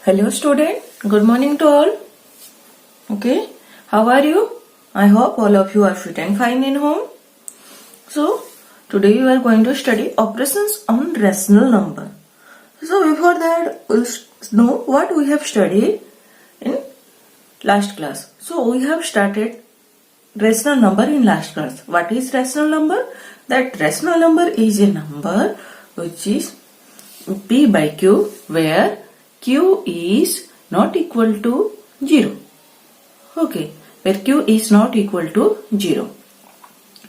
Hello student, good morning to all. Okay, how are you? I hope all of you are fit and fine in home. So, today we are going to study operations on rational number. So, before that, we'll know what we have studied in last class. So, we have started rational number in last class. What is rational number? That rational number is a number which is P by Q where Q is not equal to 0. Okay, where Q is not equal to 0.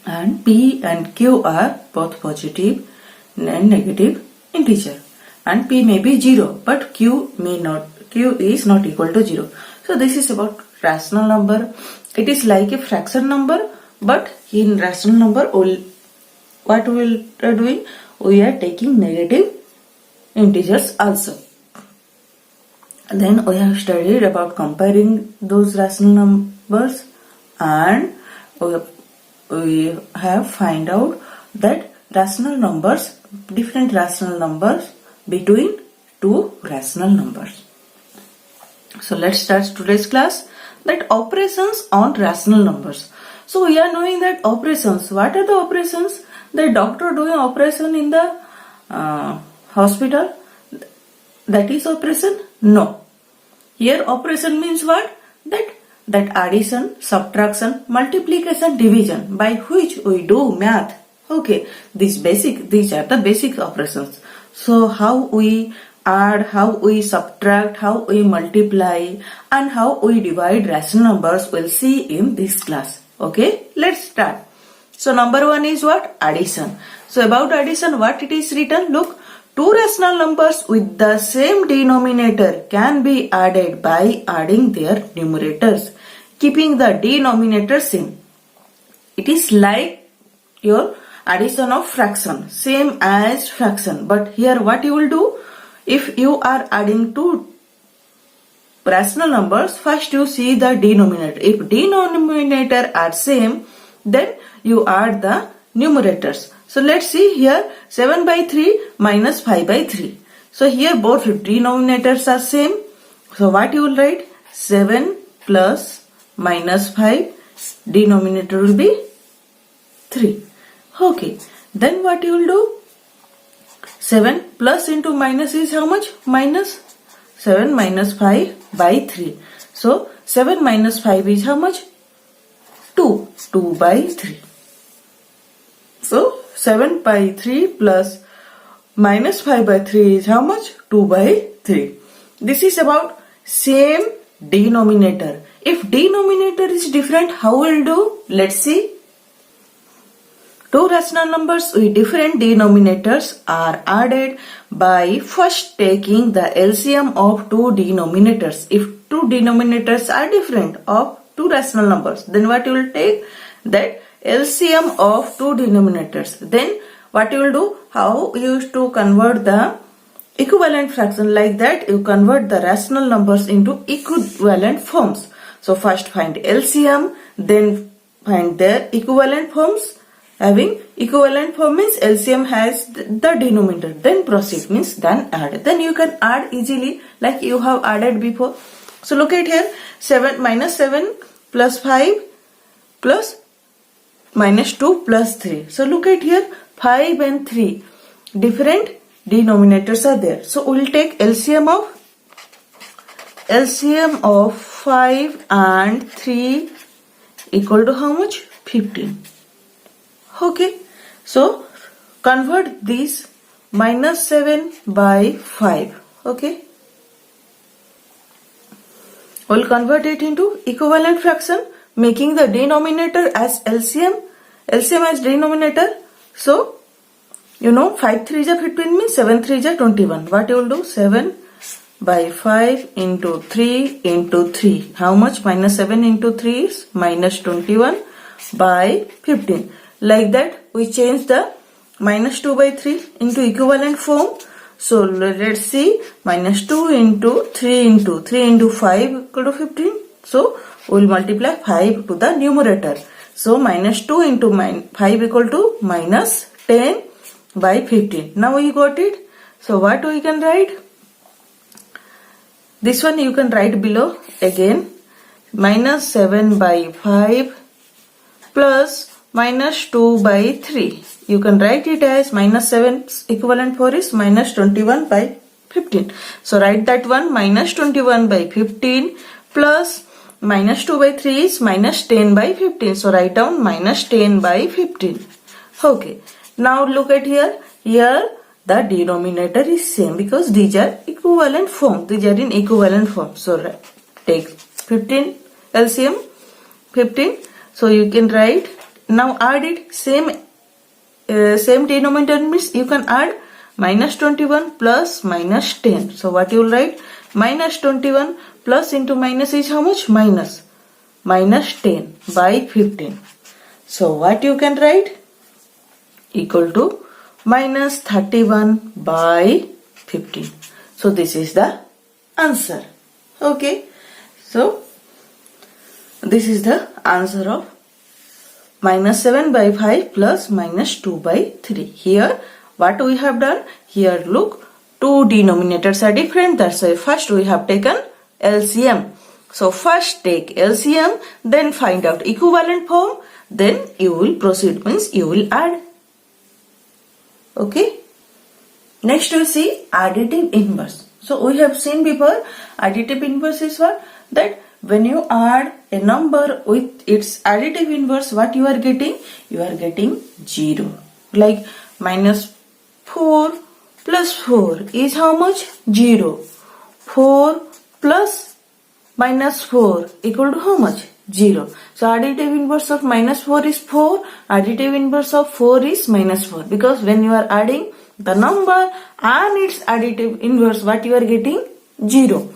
And P and Q are both positive and negative integer. And P may be 0 but Q is not equal to 0. So this is about rational number. It is like a fraction number, but in rational number what we are doing? We are taking negative integers also. Then we have studied about comparing those rational numbers, and we have find out that different rational numbers between two rational numbers. So let's start today's class, that operations on rational numbers. So we are knowing that operations. What are the operations? The doctor doing operation in the hospital. That is operation? No. Here operation means what? That addition, subtraction, multiplication, division by which we do math. Okay, these are the basic operations. So how we add, how we subtract, how we multiply, and how we divide rational numbers we'll see in this class. Okay, let's start. So number one is what? Addition. So about addition, what it is written? Look. Two rational numbers with the same denominator can be added by adding their numerators, keeping the denominator same. It is like your addition of fraction, same as fraction. But here what you will do? If you are adding two rational numbers, first you see the denominator. If denominator are same, then you add the numerators. So let's see here 7 by 3 minus 5 by 3. So here both denominators are same. So what you will write? 7 plus minus 5, denominator will be 3. Okay. Then what you will do? 7 plus into minus is how much? Minus 7 minus 5 by 3. So 7 minus 5 is how much? 2. 2 by 3. So 7 by 3 plus minus 5 by 3 is how much? 2 by 3. This is about same denominator. If denominator is different, how will do? Let's see. Two rational numbers with different denominators are added by first taking the LCM of two denominators. If two denominators are different of two rational numbers, then what you will take? That LCM of two denominators. Then what you will do? How you used to convert the equivalent fraction, like that you convert the rational numbers into equivalent forms. So first find LCM, then find their equivalent forms. Having equivalent form means LCM has the denominator. Then proceed means then add. Then you can add easily like you have added before. So look at here, 7 minus 7 plus 5 plus minus 2 plus 3. So look at here, 5 and 3. Different denominators are there. So we will take LCM of 5 and 3 equal to how much? 15. Okay. So convert this minus 7 by 5. Okay. We will convert it into equivalent fraction, making the denominator as LCM as denominator. So, 5 3 is 15 means 7 3 is 21. What you will do? 7 by 5 into 3 into 3. How much? Minus 7 into 3 is minus 21 by 15. Like that, we change the minus 2 by 3 into equivalent form. So, let's see. Minus 2 into 3 into 5 equal to 15. So, we will multiply 5 to the numerator. So minus 2 into 5 equal to minus 10 by 15. Now we got it. So what we can write? This one you can write below again. Minus 7 by 5 plus minus 2 by 3. You can write it as minus 7 equivalent for is minus 21 by 15. So write that one, minus 21 by 15 plus minus 2 by 3 is minus 10 by 15. So write down minus 10 by 15. Okay. Now look at here. Here the denominator is same because these are equivalent form. These are in equivalent form. So take 15 LCM 15. So you can write, now add it, same denominator means you can add minus 21 plus minus 10. So what you will write? Minus 21 plus into minus is how much? Minus 10 by 15. So what you can write? Equal to minus 31 by 15. So this is the answer. Okay. So this is the answer of minus 7 by 5 plus minus 2 by 3. Here what we have done? Here look, two denominators are different. That's why first we have taken LCM. So first take LCM, then find out equivalent form, then you will proceed, means you will add. Okay. Next we see additive inverse. So we have seen before, additive inverse is what? That when you add a number with its additive inverse, what you are getting? You are getting 0. Like minus 4 plus 4 is how much? 0. 4 plus minus 4 equal to how much? 0. So additive inverse of minus 4 is 4. Additive inverse of 4 is minus 4. Because when you are adding the number and its additive inverse, what you are getting? 0.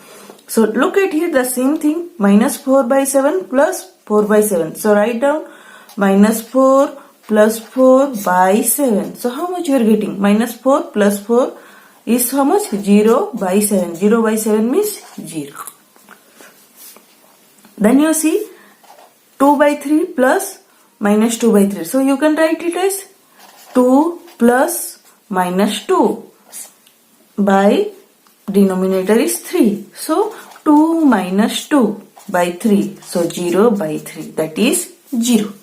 So look at here the same thing, minus 4 by 7 plus 4 by 7. So write down minus 4 plus 4 by 7. So how much you are getting? Minus 4 plus 4 is how much? 0 by 7. 0 by 7 means 0. Then you see 2 by 3 plus minus 2 by 3. So you can write it as 2 plus minus 2 by denominator is 3. So 2 minus 2 by 3. So 0 by 3. That is 0.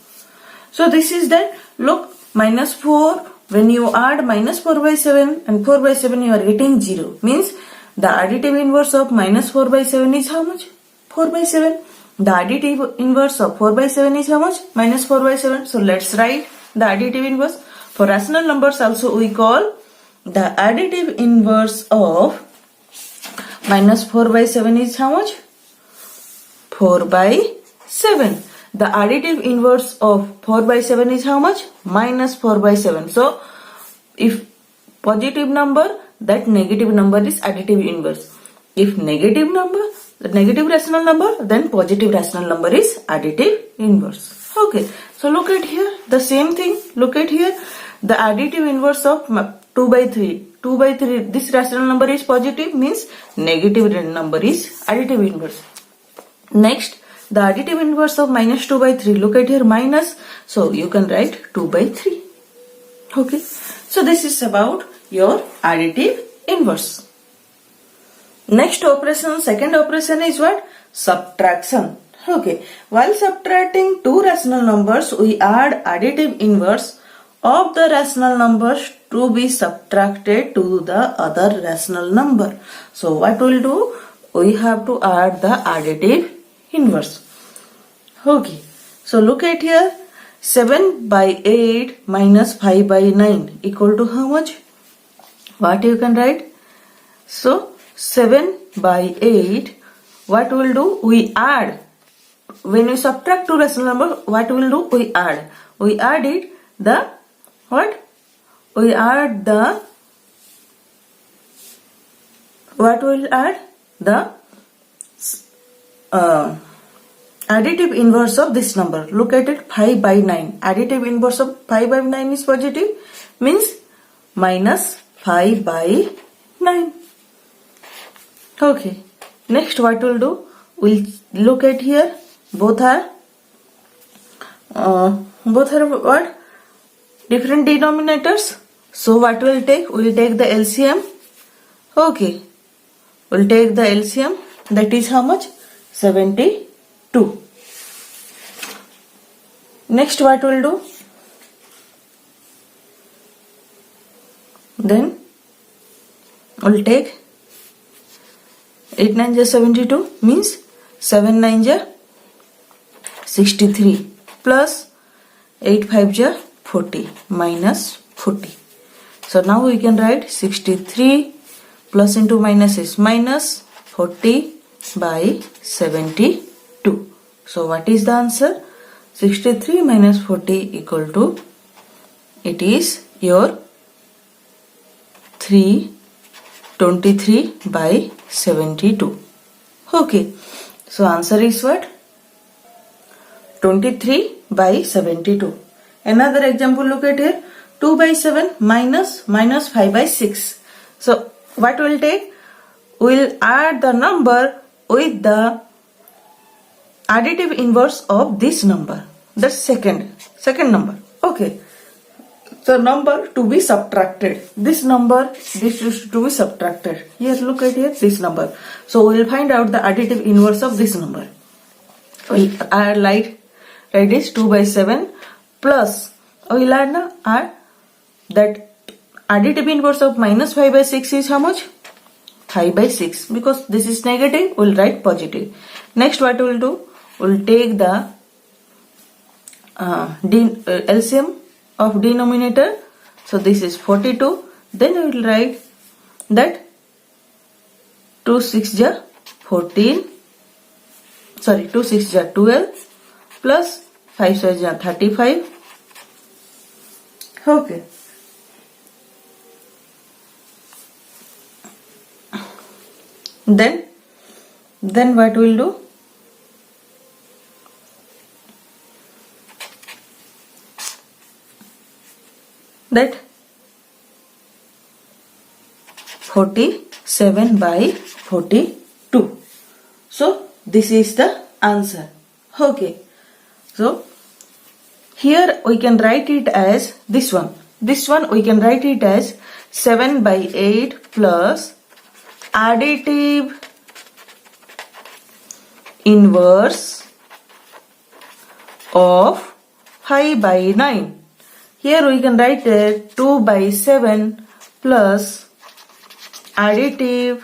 So this is that. Look, minus 4. When you add minus 4 by 7 and 4 by 7, you are getting 0. Means the additive inverse of minus 4 by 7 is how much? 4 by 7. The additive inverse of 4 by 7 is how much? Minus 4 by 7. So let's write the additive inverse. For rational numbers also we call the additive inverse of minus 4 by 7 is how much? 4 by 7. The additive inverse of 4 by 7 is how much? Minus 4 by 7. So if positive number, that negative number is additive inverse. If negative number, the negative rational number, then positive rational number is additive inverse. Okay. So look at here, the same thing. Look at here, the additive inverse of 2 by 3. 2 by 3, this rational number is positive, means negative number is additive inverse. Next, the additive inverse of minus 2 by 3. Look at here, minus. So you can write 2 by 3. Okay. So this is about your additive inverse. Next operation, second operation is what? Subtraction. Okay. While subtracting two rational numbers, we add additive inverse of the rational numbers to be subtracted to the other rational number. So what we'll do? We have to add the additive inverse. Okay. So look at here. 7 by 8 minus 5 by 9 equal to how much? What you can write? So 7 by 8, what we'll do? We add. When we subtract two rational numbers, what we'll do? We add. We add it, the what? We add the, what will add? The additive inverse of this number. Look at it, 5 by 9. Additive inverse of 5 by 9 is positive, means minus 5 by 9. Okay. Next what we'll do? We'll look at here. Both are what? Different denominators. So what we'll take? We'll take the LCM. Okay. We'll take the LCM. That is how much? 72. Next what we'll do? Then we'll take 8 9 is 72 means 7 9 is 63 plus 8 5 is 40 minus 40. So now we can write 63 plus into minus is minus 40 by 72. So what is the answer? 63 minus 40 equal to, it is your 323 by 72. Okay. So answer is what? 23 by 72. Another example, look at here. 2 by 7 minus 5 by 6. So what we'll take? We'll add the number with the additive inverse of this number. That's second number. Okay. So number to be subtracted. This is to be subtracted. Here, look at here, this number. So we'll find out the additive inverse of this number. We'll write this 2 by 7 plus, we'll add that additive inverse of minus 5 by 6 is how much? 5 by 6. Because this is negative, we'll write positive. Next what we'll do? We'll take the LCM of denominator. So this is 42. Then we will write that 2 6 is 14. Sorry, 2 6 is 12 plus 5 6 is 35. Okay. Then what we'll do? That 47 by 42. So this is the answer. Okay. So here we can write it as this one. This one we can write it as 7 by 8 plus additive inverse of 5 by 9. Here we can write it 2 by 7 plus additive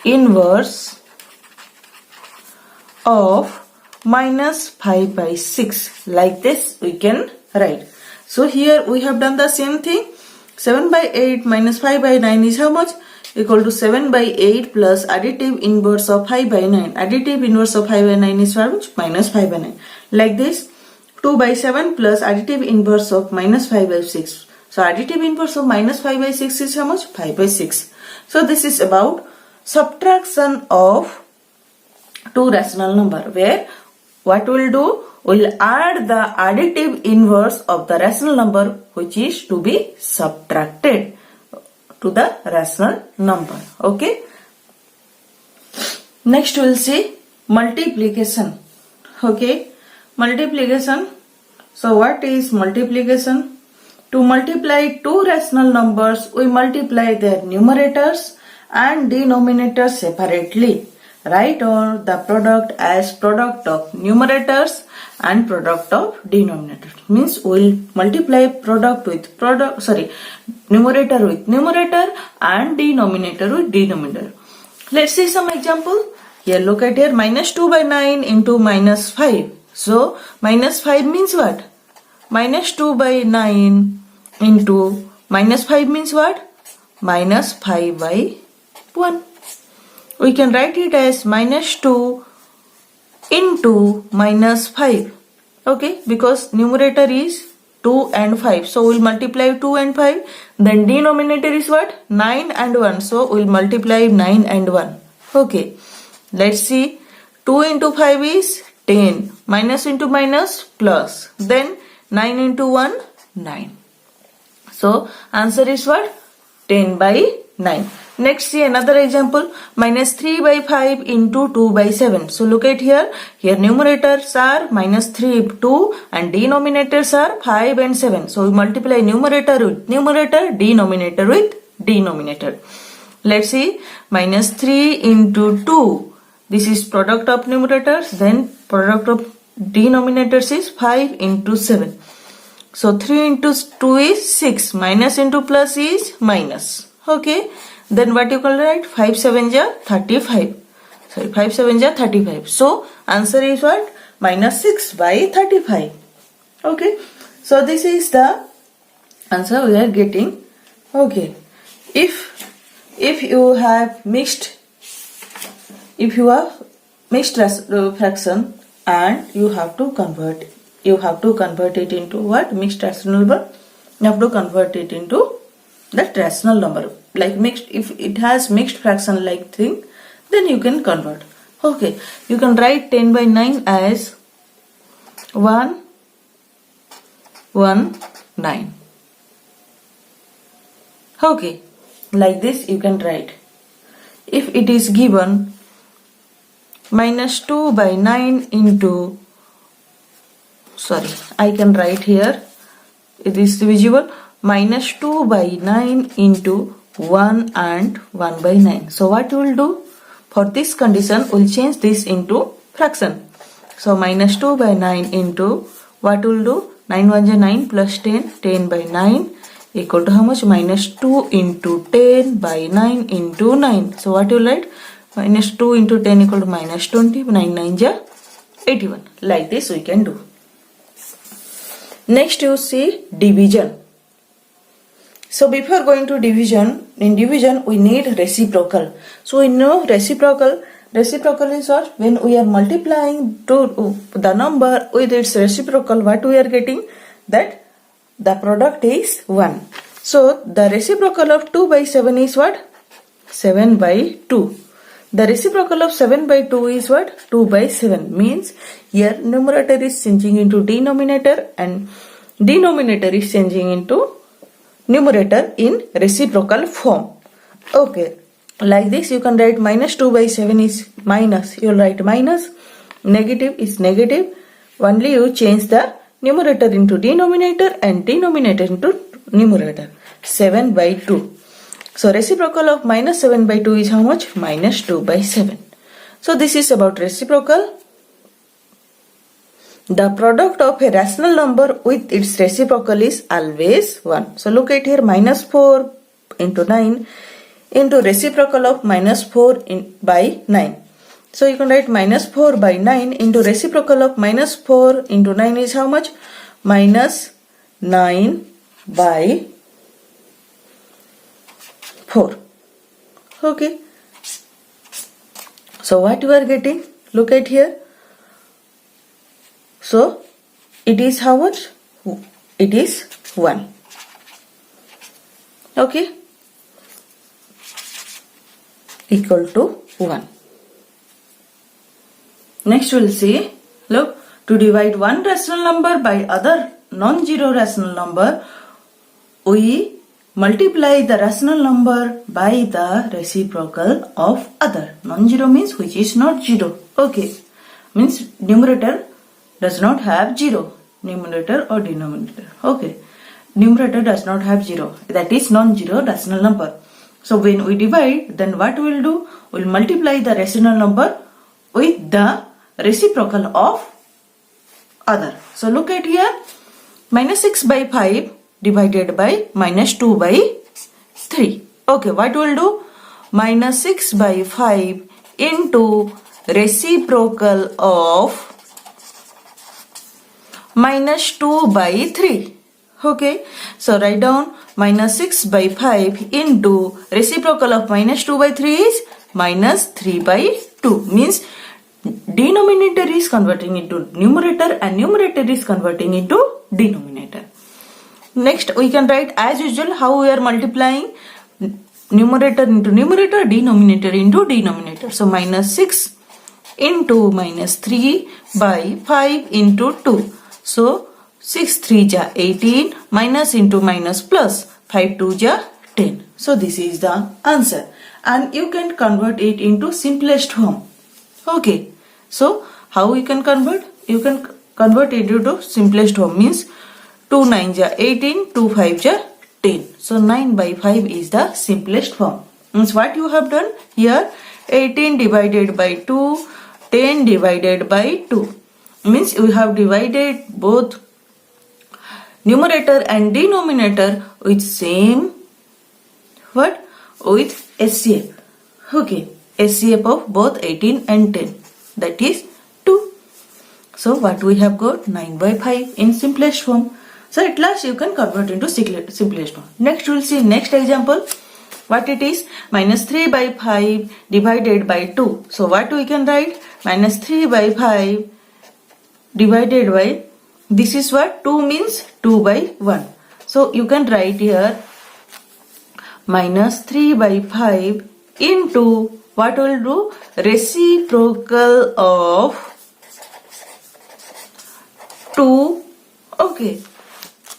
inverse of minus 5 by 6. Like this we can write. So here we have done the same thing. 7 by 8 minus 5 by 9 is how much? Equal to 7 by 8 plus additive inverse of 5 by 9. Additive inverse of 5 by 9 is how much? Minus 5 by 9. Like this, 2 by 7 plus additive inverse of minus 5 by 6. So additive inverse of minus 5 by 6 is how much? 5 by 6. So this is about subtraction of two rational number, where what we'll do? We'll add the additive inverse of the rational number which is to be subtracted to the rational number. Okay. Next we'll see multiplication. Okay. Multiplication. So what is multiplication? To multiply two rational numbers, we multiply their numerators and denominators separately. Write on the product as product of numerators and product of denominators. Means we will multiply numerator with numerator and denominator with denominator. Let's see some example. Here look at here, minus 2 by 9 into minus 5. So minus 5 means what? Minus 2 by 9 into minus 5 means what? Minus 5 by 1. We can write it as minus 2 into minus 5. Okay, because numerator is 2 and 5. So we'll multiply 2 and 5. Then denominator is what? 9 and 1. So we'll multiply 9 and 1. Okay, let's see. 2 into 5 is 10. Minus into minus plus. Then 9 into 1, 9. So answer is what? 10 by 9. Next see another example. Minus 3 by 5 into 2 by 7. So look at here. Here numerators are minus 3, 2 and denominators are 5 and 7. So we multiply numerator with numerator, denominator with denominator. Let's see, minus 3 into 2. This is product of numerators. Then product of denominators is 5 into 7. So 3 into 2 is 6. Minus into plus is minus. Okay. Then what you can write? 5 7 ja 35. Sorry, 5 7 ja 35. So answer is what? Minus 6 by 35. Okay. So this is the answer we are getting. Okay. If you have mixed fraction and you have to convert it into what? Mixed rational number. You have to convert it into that rational number. Like mixed, if it has mixed fraction like thing, then you can convert. Okay, you can write 10 by 9 as 1 1 9. Okay, like this you can write. If it is given minus 2 by 9 into, sorry, I can write here, it is divisible, minus 2 by 9 into 1 and 1 by 9. So what you will do? For this condition, we will change this into fraction. So minus 2 by 9 into, what we will do? 9 1 is 9 plus 10, 10 by 9 equal to how much? Minus 2 into 10 by 9 into 9. So what you will write? Minus 2 into 10 equal to minus 20, 9 9 is 81. Like this we can do. Next you see division. So before going to division, in division we need reciprocal. So we know reciprocal is what? When we are multiplying to the number with its reciprocal, what we are getting? That the product is 1. So the reciprocal of 2 by 7 is what? 7 by 2. The reciprocal of 7 by 2 is what? 2 by 7. Means here numerator is changing into denominator and denominator is changing into numerator in reciprocal form. Okay. Like this you can write minus 2 by 7 is minus. You will write minus. Negative is negative. Only you change the numerator into denominator and denominator into numerator. 7 by 2. So reciprocal of minus 7 by 2 is how much? Minus 2 by 7. So this is about reciprocal. The product of a rational number with its reciprocal is always 1. So look at here, minus 4 into 9 into reciprocal of minus 4 by 9. So you can write minus 4 by 9 into reciprocal of minus 4 into 9 is how much? Minus 9 by 4. Okay. So what you are getting? Look at here. So it is how much? It is 1. Okay. Equal to 1. Next we will see, look, to divide one rational number by other non-zero rational number, we multiply the rational number by the reciprocal of other. Non-zero means which is not zero. Okay. Means numerator does not have 0. Numerator or denominator. Okay. Numerator does not have 0. That is non-zero rational number. So when we divide, then what we will do? We will multiply the rational number with the reciprocal of other. So look at here. Minus 6 by 5 divided by minus 2 by 3. Okay, what we will do? Minus 6 by 5 into reciprocal of minus 2 by 3. Okay, so write down minus 6 by 5 into reciprocal of minus 2 by 3 is minus 3 by 2. Means denominator is converting into numerator and numerator is converting into denominator. Next we can write as usual how we are multiplying numerator into numerator, denominator into denominator. So minus 6 into minus 3 by 5 into 2. So 6 3 ja 18, minus into minus plus 5 2 ja 10. So this is the answer and you can convert it into simplest form. Okay, so how you can convert? You can convert it into simplest form, means 2 9 ja 18, 2 5 ja 10. So 9 by 5 is the simplest form. Means what you have done here, 18 divided by 2, 10 divided by 2. Means you have divided both numerator and denominator with same what? With SCF. Okay, SCF of both 18 and 10, that is 2. So what we have got? 9 by 5 in simplest form. So at last you can convert into simplest form. Next we will see next example. What it is? Minus 3 by 5 divided by 2. So what we can write? Minus 3 by 5 divided by, this is what? 2 means 2 by 1. So you can write here minus 3 by 5 into, what will do? Reciprocal of 2. Okay.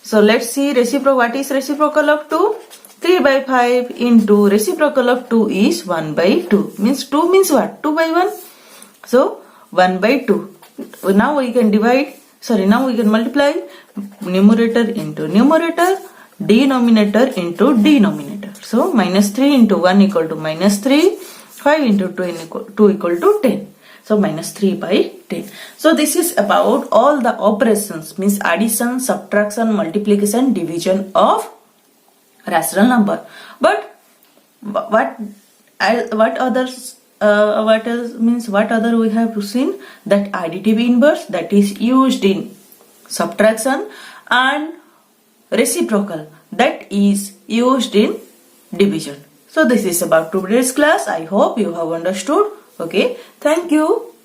So let's see reciprocal. What is reciprocal of 2? 3 by 5 into reciprocal of 2 is 1 by 2. Means 2 means what? 2 by 1. So 1 by 2. Now we can multiply numerator into numerator, denominator into denominator. So minus 3 into 1 equal to minus 3, 5 into 2 equal to 10. So minus 3 by 10. So this is about all the operations, means addition, subtraction, multiplication, division of rational number. But what else we have seen? That additive inverse, that is used in subtraction, and reciprocal, that is used in division. So this is about today's class. I hope you have understood. Okay, thank you.